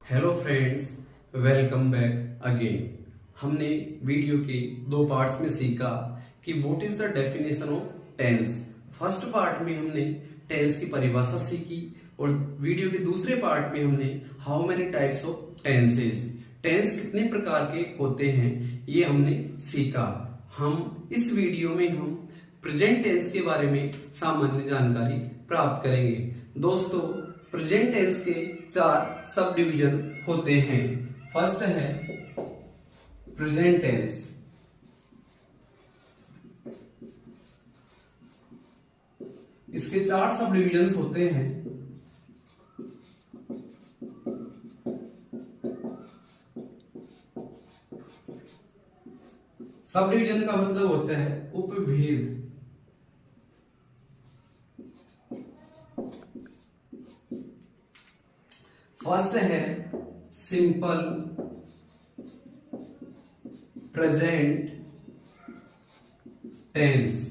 Hello friends, welcome back again. हमने video के दो पार्ट्स में सीखा कि what is the definition of tense. First part में हमने टेंस की परिभाषा सीखी और वीडियो के दूसरे पार्ट में हमने how many types of tenses, tense कितने प्रकार के होते हैं, ये हमने सीखा। हम इस वीडियो में हम प्रेजेंट टेंस के बारे में सामान्य जानकारी प्राप्त करेंगे। दोस्तों, प्रेजेंट टेंस के चार सब डिवीजन होते हैं। फर्स्ट है प्रेजेंट टेंस। इसके चार सब डिवीजन होते हैं। सब डिवीजन का मतलब होता है उपभेद। फर्स्ट है सिंपल प्रेजेंट टेंस,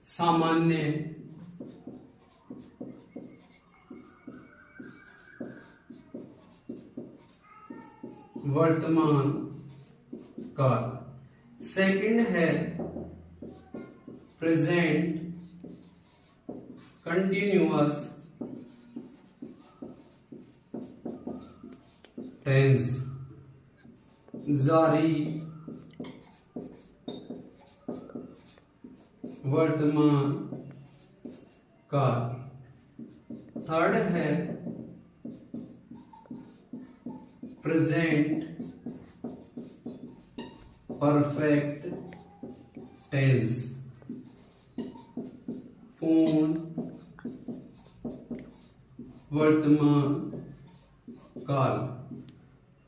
सामान्य वर्तमान काल। सेकंड है प्रेजेंट कंटिन्यूअस टेंस, जारी वर्तमान काल। थर्ड है प्रेजेंट परफेक्ट टेंस, पूर्ण वर्तमान काल।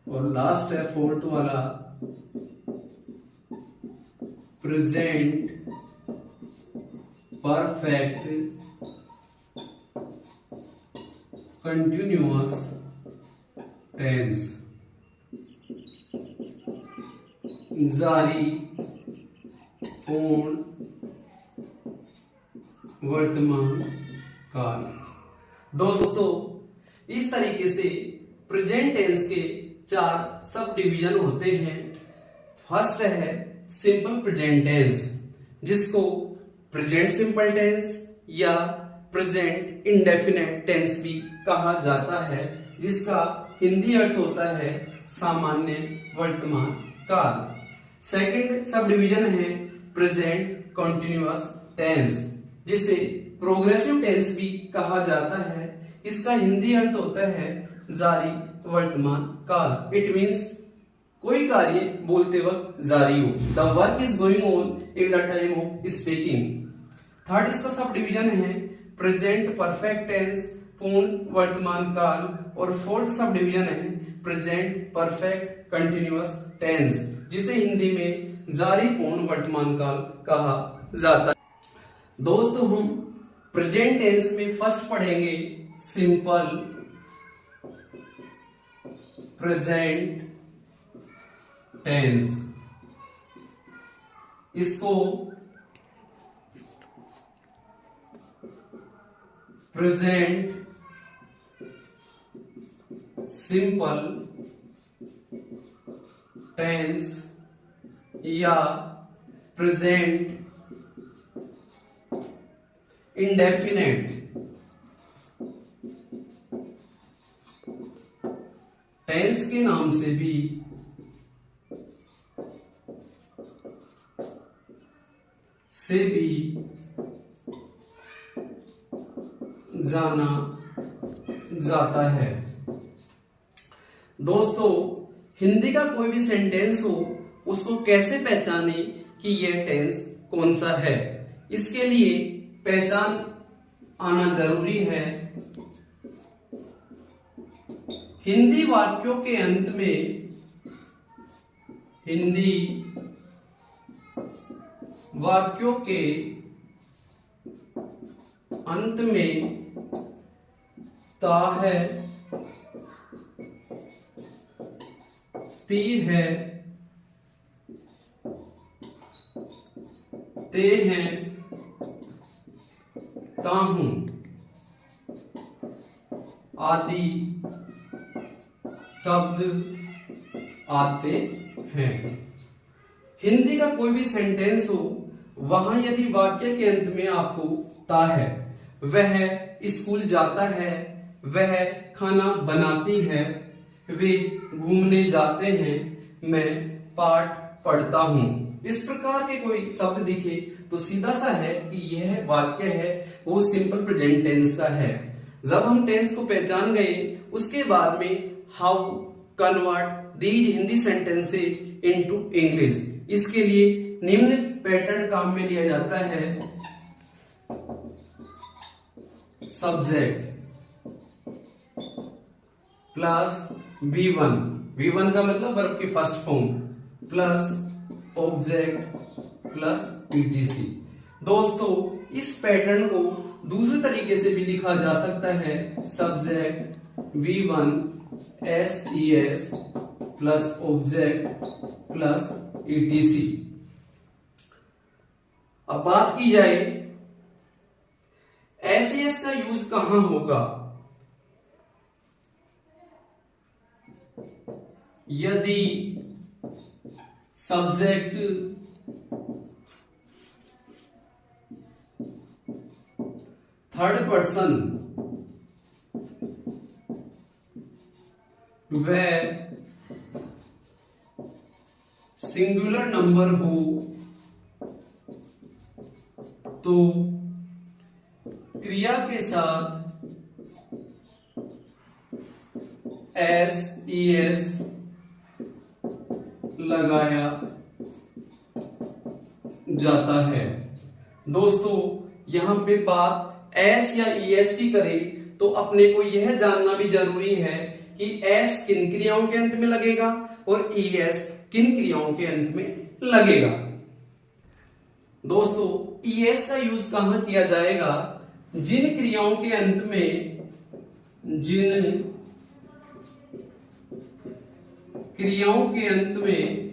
और लास्ट है फोर्थ वाला प्रेजेंट परफेक्ट कंटिन्यूअस टेंस, जारी पूर्ण वर्तमान काल। दोस्तों, इस तरीके से प्रेजेंट टेंस के चार सब डिवीजन होते हैं। फर्स्ट है सिंपल प्रेजेंट टेंस, जिसको प्रेजेंट सिंपल टेंस या प्रेजेंट इंडेफिनिट टेंस भी कहा जाता है, जिसका हिंदी अर्थ होता है सामान्य वर्तमान काल। सेकंड सब डिवीजन है प्रेजेंट कंटिन्यूअस टेंस, जिसे प्रोग्रेसिव टेंस भी कहा जाता है। इसका हिंदी अर्थ होता है जारी वर्तमान काल। इट मीन्स कोई कार्य बोलते वक्त जारी हो, the work is going on in the time of speaking. Third इसका सब डिवीजन है प्रेजेंट परफेक्ट टेंस, पूर्ण वर्तमान काल। और फोर्थ सब डिवीजन है प्रेजेंट परफेक्ट कंटिन्यूअस टेंस, जिसे हिंदी में जारी पूर्ण वर्तमान काल कहा जाता है। दोस्तों, हम प्रेजेंट टेंस में फर्स्ट पढ़ेंगे सिंपल प्रेजेंट टेंस। इसको प्रेजेंट सिंपल टेंस या प्रेजेंट इंडेफिनिट टेंस के नाम से भी जाना जाता है। दोस्तों, हिंदी का कोई भी सेंटेंस हो, उसको कैसे पहचाने कि यह टेंस कौन सा है। इसके लिए पहचान आना जरूरी है। हिंदी वाक्यों के अंत में, हिंदी वाक्यों के अंत में ता है, ती है, ते हैं, ताहूं आदि शब्द आते हैं। हिंदी का कोई भी सेंटेंस हो, वहां यदि वाक्य के अंत में आपको ता है, वह स्कूल जाता है, वह खाना बनाती है, वे घूमने जाते हैं, मैं पाठ पढ़ता हूं, इस प्रकार के कोई शब्द दिखे तो सीधा सा है कि यह वाक्य है वो सिंपल प्रेजेंट टेंस का है। जब हम टेंस को पहचान गए, उसके बाद में how convert these Hindi sentences into English, इसके लिए निम्न पैटर्न काम में लिया जाता है। सब्जेक्ट प्लस V1, V1 का मतलब वर्ब की first form, plus object plus ETC। दोस्तों, इस पैटर्न को दूसरे तरीके से भी लिखा जा सकता है। Subject V1 SES plus object plus ETC। अब बात की जाए SES का यूज कहां होगा। यदि सब्जेक्ट थर्ड पर्सन व सिंगुलर नंबर हो तो क्रिया के साथ SES लगाया जाता है। दोस्तों, यहां पे बात S या ES की करें तो अपने को यह जानना भी जरूरी है कि S किन क्रियाओं के अंत में लगेगा और ES किन क्रियाओं के अंत में लगेगा। दोस्तों, ES का यूज कहां किया जाएगा। जिन क्रियाओं के अंत में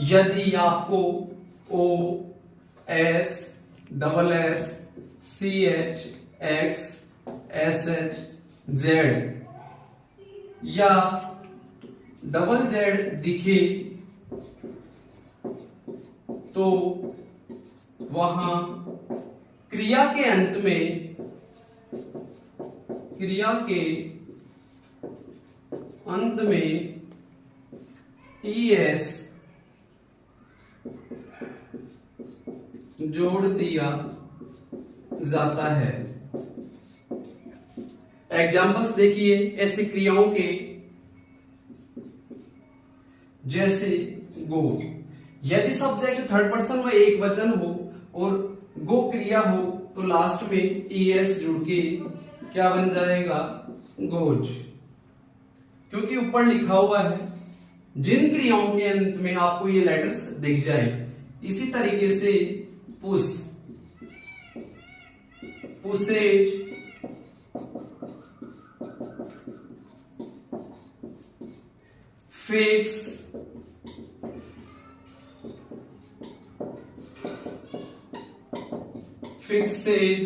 यदि आपको O S double S CH X SH Z या डबल Z दिखे तो वहां क्रिया के अंत में ES जोड़ दिया जाता है। एग्जाम्पल्स देखिए ऐसी क्रियाओं के, जैसे गो। यदि सब्जेक्ट थर्ड पर्सन व एक वचन हो और गो क्रिया हो तो लास्ट में ES जुड़ के क्या बन जाएगा, गोज। क्योंकि ऊपर लिखा हुआ है जिन क्रियाओं के अंत में आपको ये लेटर्स दिख जाए। इसी तरीके से पुश, पुसेज, फिक्स, फिक्सेज,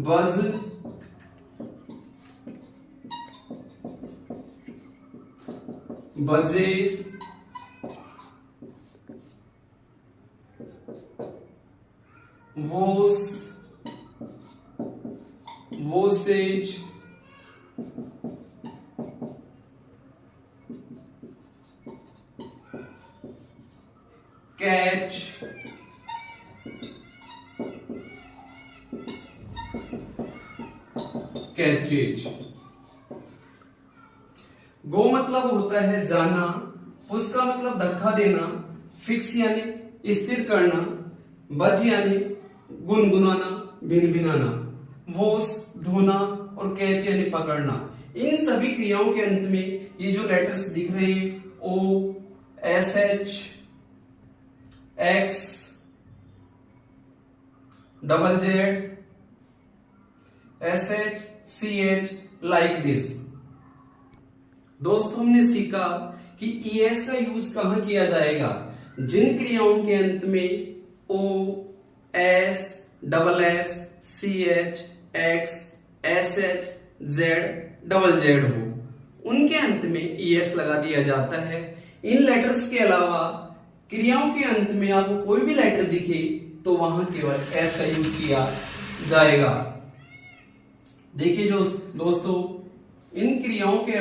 बज, बजेज, वोस, वोसेज, कैच, कैचेज। गो मतलब होता है जाना, पुश का मतलब धक्का देना, फिक्स यानी स्थिर करना, बज यानी गुनगुनाना, भिनभिनाना, वॉश धोना और कैच यानी पकड़ना। इन सभी क्रियाओं के अंत में ये जो लेटर्स दिख रहे हैं O SH X double Z SH CH like this. दोस्तों, हमने सीखा कि ES का यूज कहां किया जाएगा। जिन क्रियाओं के अंत में O S double S CH, X, SH, Z, double Z हो, उनके अंत में ES लगा दिया जाता है। इन लेटर्स के अलावा क्रियाओं के अंत में आपको कोई भी लेटर दिखे तो वहां केवल S का यूज किया जाएगा। देखिए जो दोस्तों, इन क्रियाओं के